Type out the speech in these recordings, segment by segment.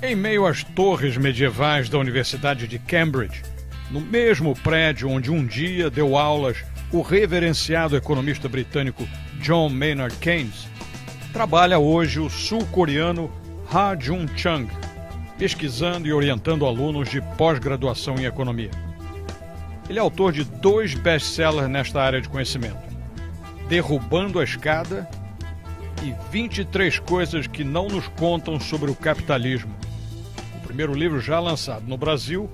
Em meio às torres medievais da Universidade de Cambridge, no mesmo prédio onde um dia deu aulas o reverenciado economista britânico John Maynard Keynes, trabalha hoje o sul-coreano Ha-Joon Chang, pesquisando e orientando alunos de pós-graduação em economia. Ele é autor de 2 best-sellers nesta área de conhecimento: Derrubando a Escada e 23 Coisas que Não Nos Contam sobre o Capitalismo. O primeiro livro já lançado no Brasil,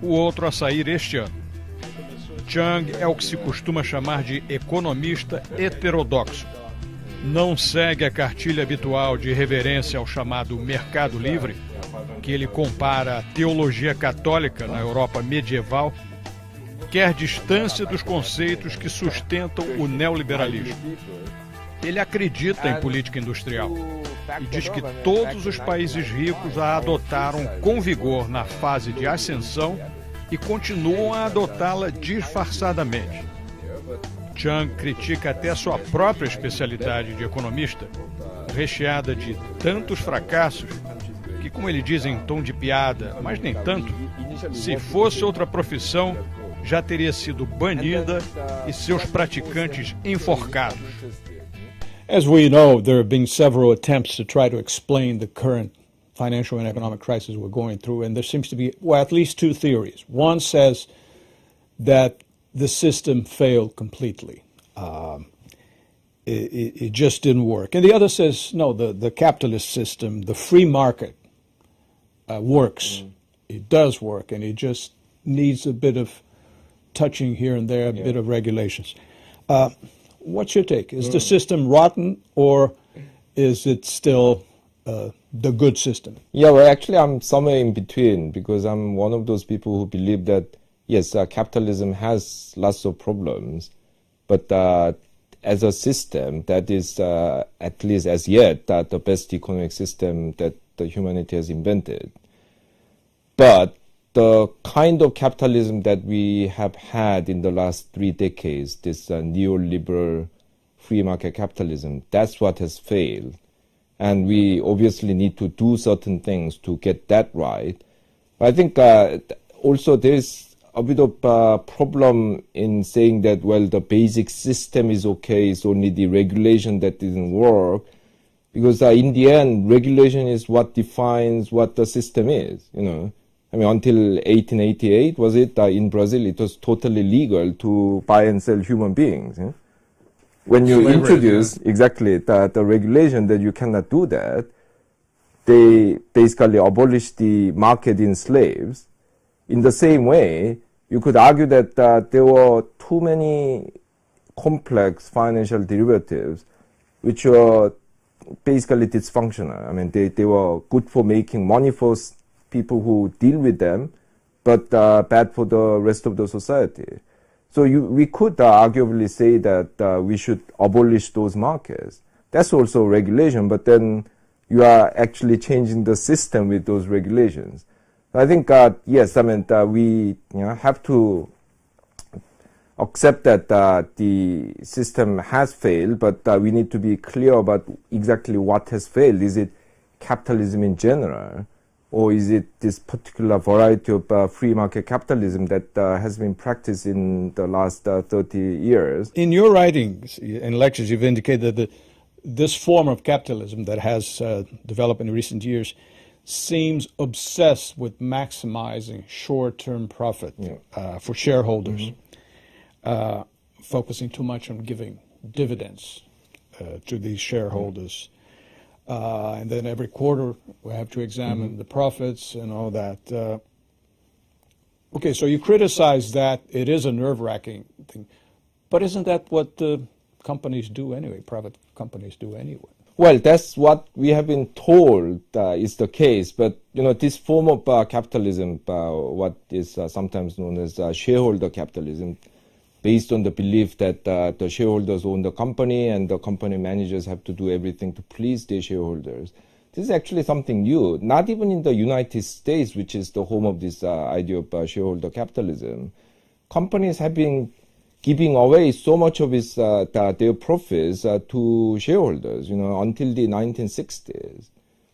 o outro a sair este ano. Chang é o que se costuma chamar de economista heterodoxo. Não segue a cartilha habitual de reverência ao chamado mercado livre, que ele compara à teologia católica na Europa medieval, quer distância dos conceitos que sustentam o neoliberalismo. Ele acredita em política industrial e diz que todos os países ricos a adotaram com vigor na fase de ascensão e continuam a adotá-la disfarçadamente. Chang critica até a sua própria especialidade de economista, recheada de tantos fracassos que, como ele diz em tom de piada, mas nem tanto, se fosse outra profissão, já teria sido banida e seus praticantes enforcados. As we know, there have been several attempts to try to explain the current financial and economic crisis we're going through, and there seems to be, well, at least 2 theories. One says that the system failed completely. It just didn't work. And the other says, no, the capitalist system, the free market, works. It does work, and it just needs a bit of touching here and there, a bit of regulations. What's your take? Is the system rotten, or is it still the good system? Yeah, well, actually, I'm somewhere in between, because I'm one of those people who believe that, yes, capitalism has lots of problems, but as a system, that is, at least as yet, the best economic system that the humanity has invented. But the kind of capitalism that we have had in the last 3 decades, this neoliberal free market capitalism, that's what has failed. And we obviously need to do certain things to get that right. I think also there's a bit of a problem in saying that, well, the basic system is okay, it's only the regulation that didn't work. Because in the end, regulation is what defines what the system is, you know. I mean, until 1888, was it, in Brazil, it was totally legal to buy and sell human beings. Yeah? When you introduce, exactly, the regulation that you cannot do that, they basically abolished the market in slaves. In the same way, you could argue that there were too many complex financial derivatives which were basically dysfunctional. I mean, they were good for making money for people who deal with them, but bad for the rest of the society. So we could arguably say that we should abolish those markets. That's also regulation, but then you are actually changing the system with those regulations. I think, yes, I mean, we have to accept that the system has failed, but we need to be clear about exactly what has failed. Is it capitalism in general? Or is it this particular variety of free market capitalism that has been practiced in the last 30 years? In your writings and lectures, you've indicated that this form of capitalism that has developed in recent years seems obsessed with maximizing short-term profit for shareholders, focusing too much on giving dividends to these shareholders. And then every quarter we have to examine the profits and all that. Okay, so you criticize that. It is a nerve-wracking thing. But isn't that what companies do anyway, private companies do anyway? Well, that's what we have been told is the case. But, you know, this form of capitalism, what is sometimes known as shareholder capitalism, based on the belief that the shareholders own the company and the company managers have to do everything to please their shareholders. This is actually something new, not even in the United States, which is the home of this idea of shareholder capitalism. Companies have been giving away so much of their profits to shareholders, you know, until the 1960s.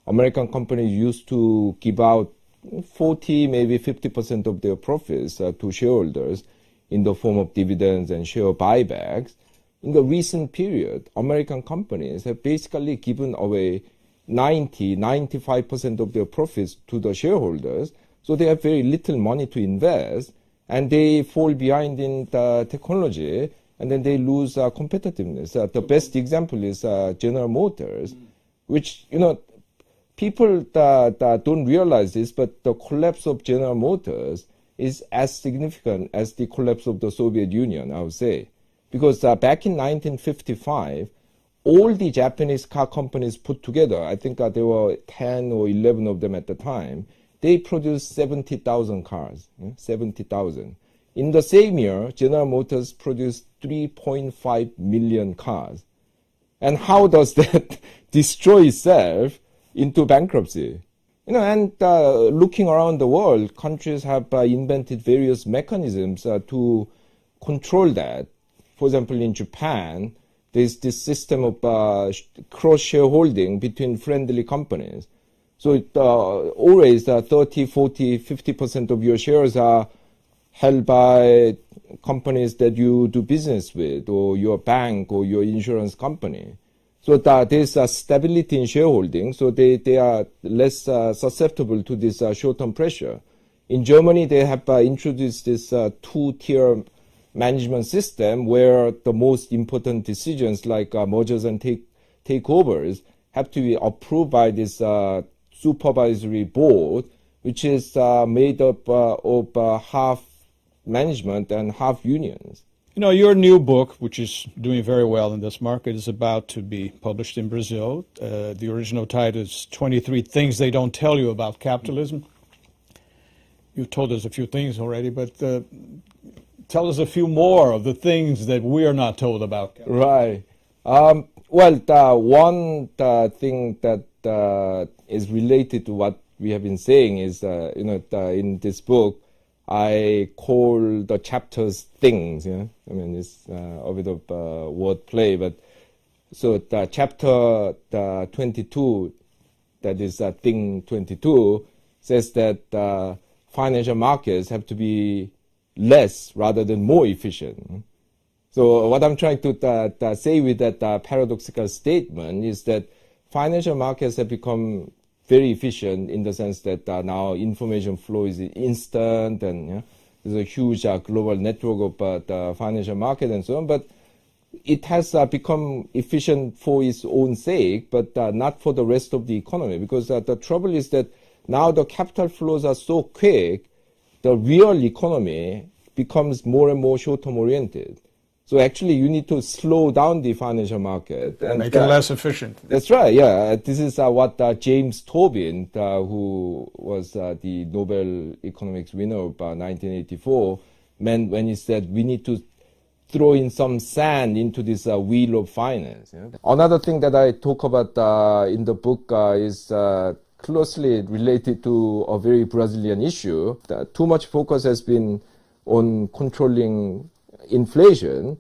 American companies used to give out 40, maybe 50% of their profits to shareholders in the form of dividends and share buybacks. In the recent period, American companies have basically given away 95% of their profits to the shareholders, so they have very little money to invest, and they fall behind in the technology, and then they lose competitiveness. The best example is General Motors, which, people that don't realize this, but the collapse of General Motors is as significant as the collapse of the Soviet Union, I would say. Because back in 1955, all the Japanese car companies put together, I think there were 10 or 11 of them at the time, they produced 70,000 cars, 70,000. In the same year, General Motors produced 3.5 million cars. And how does that destroy itself into bankruptcy? And looking around the world, countries have invented various mechanisms to control that. For example, in Japan, there's this system of cross-shareholding between friendly companies. So always 30, 40, 50% of your shares are held by companies that you do business with, or your bank or your insurance company. So there's stability in shareholding, so they are less susceptible to this short-term pressure. In Germany, they have introduced this two-tier management system where the most important decisions like mergers and takeovers have to be approved by this supervisory board, which is made up of half management and half unions. Your new book, which is doing very well in this market, is about to be published in Brazil. The original title is 23 Things They Don't Tell You About Capitalism. You've told us a few things already, but tell us a few more of the things that we are not told about capitalism. Right. Well, one thing that is related to what we have been saying is, in this book, I call the chapters things. I mean, it's a bit of wordplay, but so the chapter 22, that is thing 22, says that financial markets have to be less rather than more efficient. So what I'm trying to say with that paradoxical statement is that financial markets have become very efficient in the sense that now information flow is instant, and there's a huge global network of the financial market and so on. But it has become efficient for its own sake, but not for the rest of the economy. Because the trouble is that now the capital flows are so quick, the real economy becomes more and more short-term oriented. So actually, you need to slow down the financial market and make it less efficient. That's right. Yeah, this is what James Tobin, who was the Nobel economics winner of 1984, meant when he said we need to throw in some sand into this wheel of finance. Another thing that I talk about in the book is closely related to a very Brazilian issue. Too much focus has been on controlling inflation,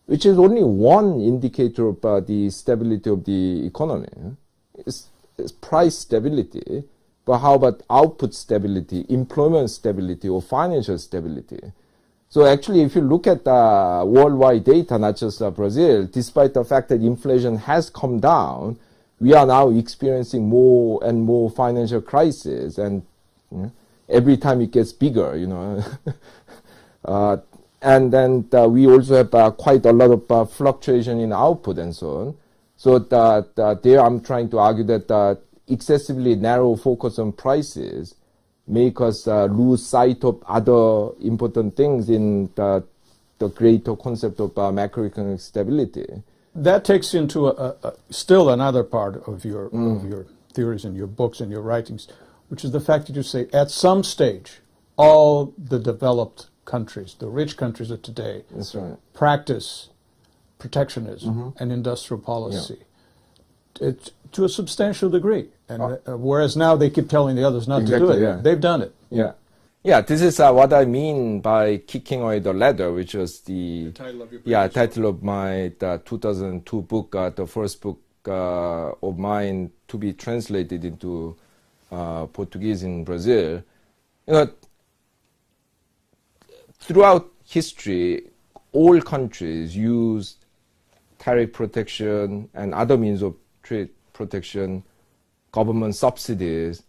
which is only one indicator of the stability of the economy. It's price stability, but how about output stability, employment stability, or financial stability? So actually, if you look at worldwide data, not just Brazil, despite the fact that inflation has come down, we are now experiencing more and more financial crisis, and every time it gets bigger, and then we also have quite a lot of fluctuation in output and so on. So there I'm trying to argue that excessively narrow focus on prices make us lose sight of other important things in the greater concept of macroeconomic stability. That takes into still another part of your theories and your books and your writings, which is the fact that you say at some stage all the developed countries, the rich countries of today, that's right, practice protectionism and industrial policy to a substantial degree. And whereas now they keep telling the others not to do it, they've done it. Yeah, this is what I mean by kicking away the ladder, which was the title of my 2002 book, the first book of mine to be translated into Portuguese in Brazil. Throughout history, all countries used tariff protection and other means of trade protection, government subsidies,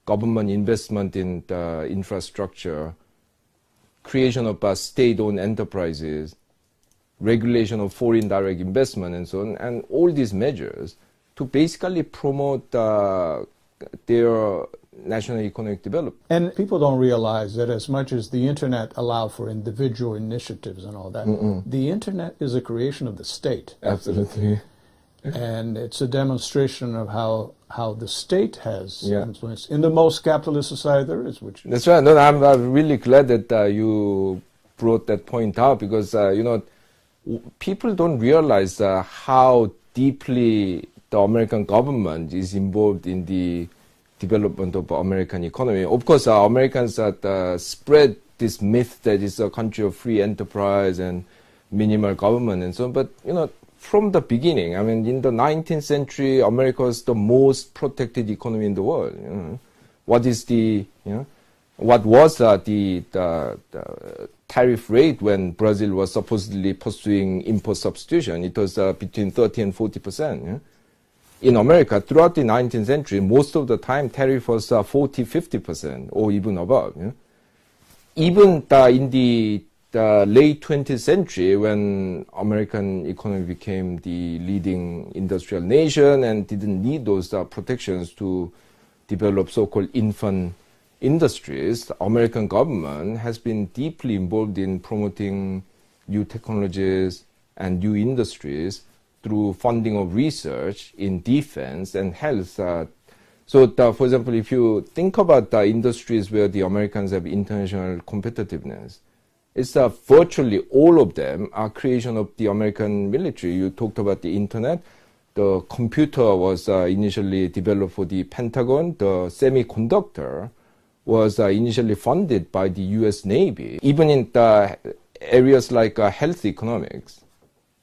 government investment in the infrastructure, creation of state-owned enterprises, regulation of foreign direct investment, and so on, and all these measures to basically promote their national economic development. And people don't realize that as much as the internet allowed for individual initiatives and all that, the internet is a creation of the state. Absolutely. And it's a demonstration of how the state has influence in the most capitalist society there is. Which That's right. No, I'm really glad that you brought that point out, because people don't realize how deeply the American government is involved in the development of American economy. Of course, Americans spread this myth that it's a country of free enterprise and minimal government and so on. But from the beginning, I mean, in the 19th century, America was the most protected economy in the world. What was the tariff rate when Brazil was supposedly pursuing import substitution? It was between 30 and 40%. In America, throughout the 19th century, most of the time tariff was 40, 50% or even above. Even in the late 20th century, when American economy became the leading industrial nation and didn't need those protections to develop so-called infant industries, the American government has been deeply involved in promoting new technologies and new industries through funding of research in defense and health. For example, if you think about the industries where the Americans have international competitiveness, it's virtually all of them are creation of the American military. You talked about the internet. The computer was initially developed for the Pentagon. The semiconductor was initially funded by the US Navy. Even in the areas like health economics,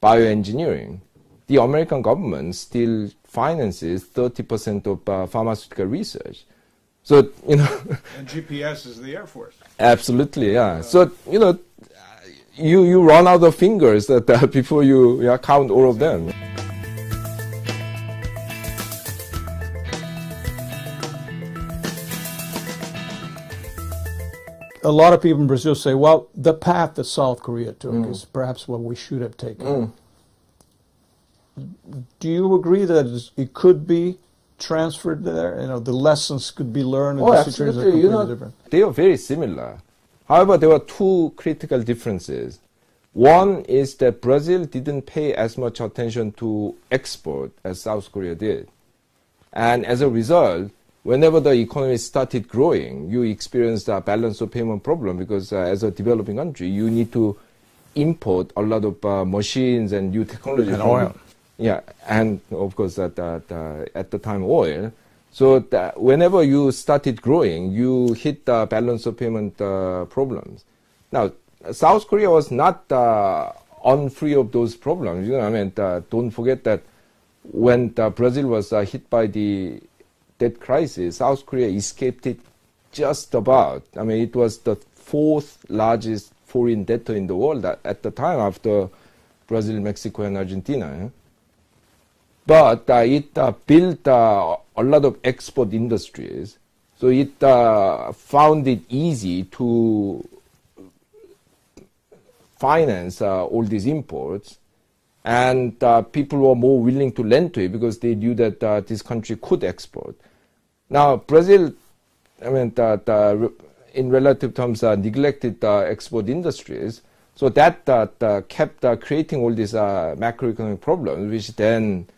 bioengineering, the American government still finances 30% of pharmaceutical research. So, And GPS is the Air Force. Absolutely, yeah. So, you run out of fingers before you count all of them. a lot of people in Brazil say, well, the path that South Korea took is perhaps what we should have taken. Do you agree that it could be transferred there? You know, the lessons could be learned in the situations are completely different. They are very similar. However, there were two critical differences. One is that Brazil didn't pay as much attention to export as South Korea did. And as a result, whenever the economy started growing, you experienced a balance of payment problem because as a developing country, you need to import a lot of machines and new technology. And oil. Yeah, and of course at the time oil. So whenever you started growing, you hit the balance of payment problems. Now, South Korea was not unfree of those problems. You know, I mean, don't forget that when Brazil was hit by the debt crisis, South Korea escaped it just about. I mean, it was the fourth largest foreign debtor in the world at the time after Brazil, Mexico, and Argentina. But it built a lot of export industries. So it found it easy to finance all these imports. And people were more willing to lend to it because they knew that this country could export. Now, Brazil, I mean, in relative terms, neglected export industries. So that kept creating all these macroeconomic problems, which then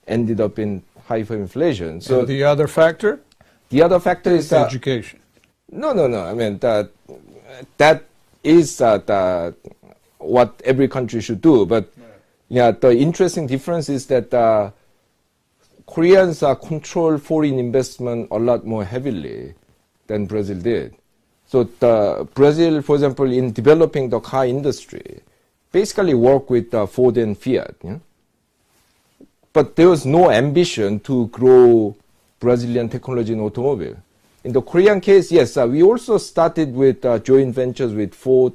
ended up in hyperinflation. So and the other factor? The other factor is education. No. I mean, that is what every country should do. But yeah, the interesting difference is that Koreans control foreign investment a lot more heavily than Brazil did. So Brazil, for example, in developing the car industry, basically work with Ford and Fiat. Yeah? but there was no ambition to grow Brazilian technology in automobile. In the Korean case, yes, we also started with joint ventures with Ford,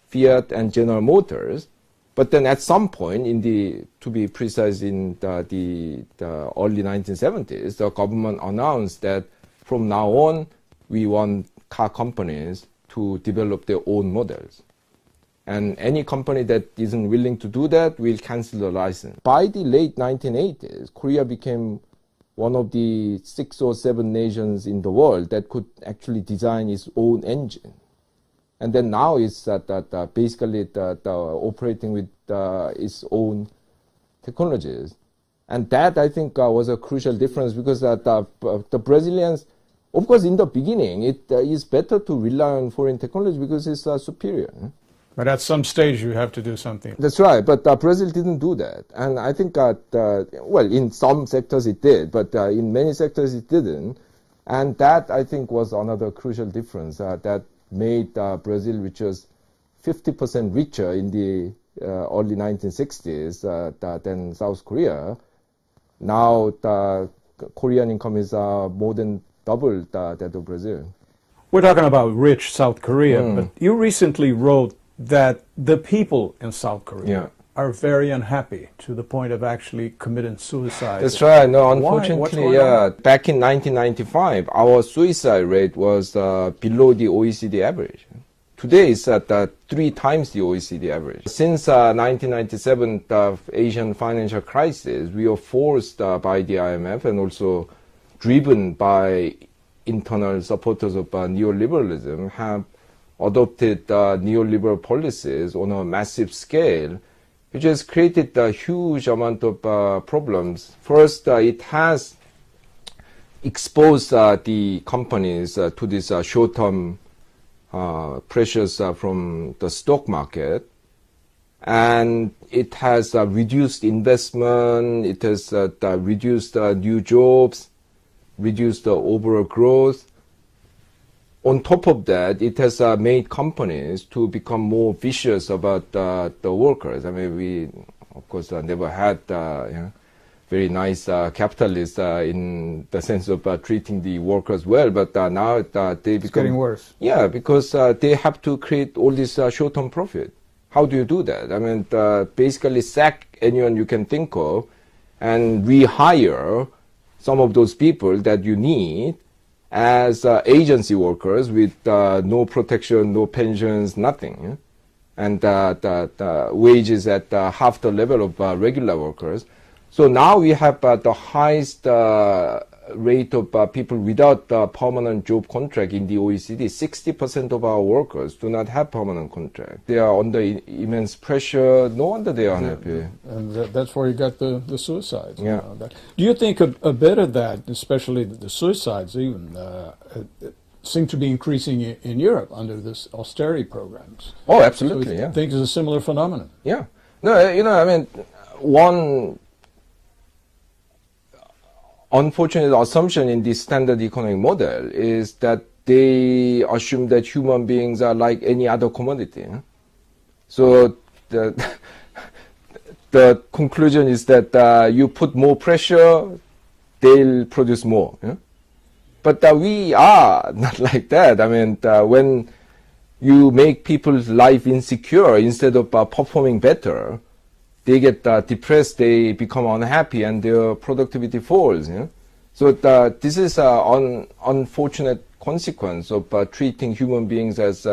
Fiat, and General Motors. But then at some point, to be precise, in the early 1970s, the government announced that from now on, we want car companies to develop their own models. And any company that isn't willing to do that will cancel the license. By the late 1980s, Korea became one of the 6 or 7 nations in the world that could actually design its own engine. And then now it's basically operating with its own technologies. And that, I think, was a crucial difference because the Brazilians, of course, in the beginning, it is better to rely on foreign technology because it's superior. But at some stage, you have to do something. That's right, but Brazil didn't do that. And I think, well, in some sectors it did, but in many sectors it didn't. And that, I think, was another crucial difference that made Brazil, which was 50% richer in the early 1960s than South Korea. Now, the Korean income is more than double that of Brazil. We're talking about rich South Korea, but you recently wrote that the people in South Korea are very unhappy to the point of actually committing suicide. That's right. No, Why? unfortunately, back in 1995, our suicide rate was below the OECD average. Today, it's at 3 times the OECD average. Since 1997, the Asian financial crisis, we were forced by the IMF and also driven by internal supporters of neoliberalism, have adopted neoliberal policies on a massive scale, which has created a huge amount of problems. First, it has exposed the companies to these short-term pressures from the stock market, and it has reduced investment, it has reduced new jobs, reduced the overall growth. On top of that, it has made companies to become more vicious about the workers. I mean, we, of course, never had very nice capitalists in the sense of treating the workers well, but now they become... It's getting worse. Yeah, because they have to create all this short-term profit. How do you do that? I mean, basically sack anyone you can think of and rehire some of those people that you need as agency workers with no protection, no pensions, nothing. And the wages at half the level of regular workers. So now we have the highest rate of people without permanent job contract in the OECD. 60% of our workers do not have permanent contract. They are under immense pressure. No wonder they are unhappy. And that's where you got the suicides. Yeah. Do you think a bit of that, especially the suicides even, seem to be increasing in Europe under this austerity programs? Oh, absolutely, so I think it's a similar phenomenon. Yeah. No, I mean, one unfortunate assumption in the standard economic model is that they assume that human beings are like any other commodity. So the conclusion is that you put more pressure, they'll produce more. But we are not like that. I mean, when you make people's life insecure instead of performing better, they get depressed, they become unhappy, and their productivity falls. So this is an unfortunate consequence of treating human beings as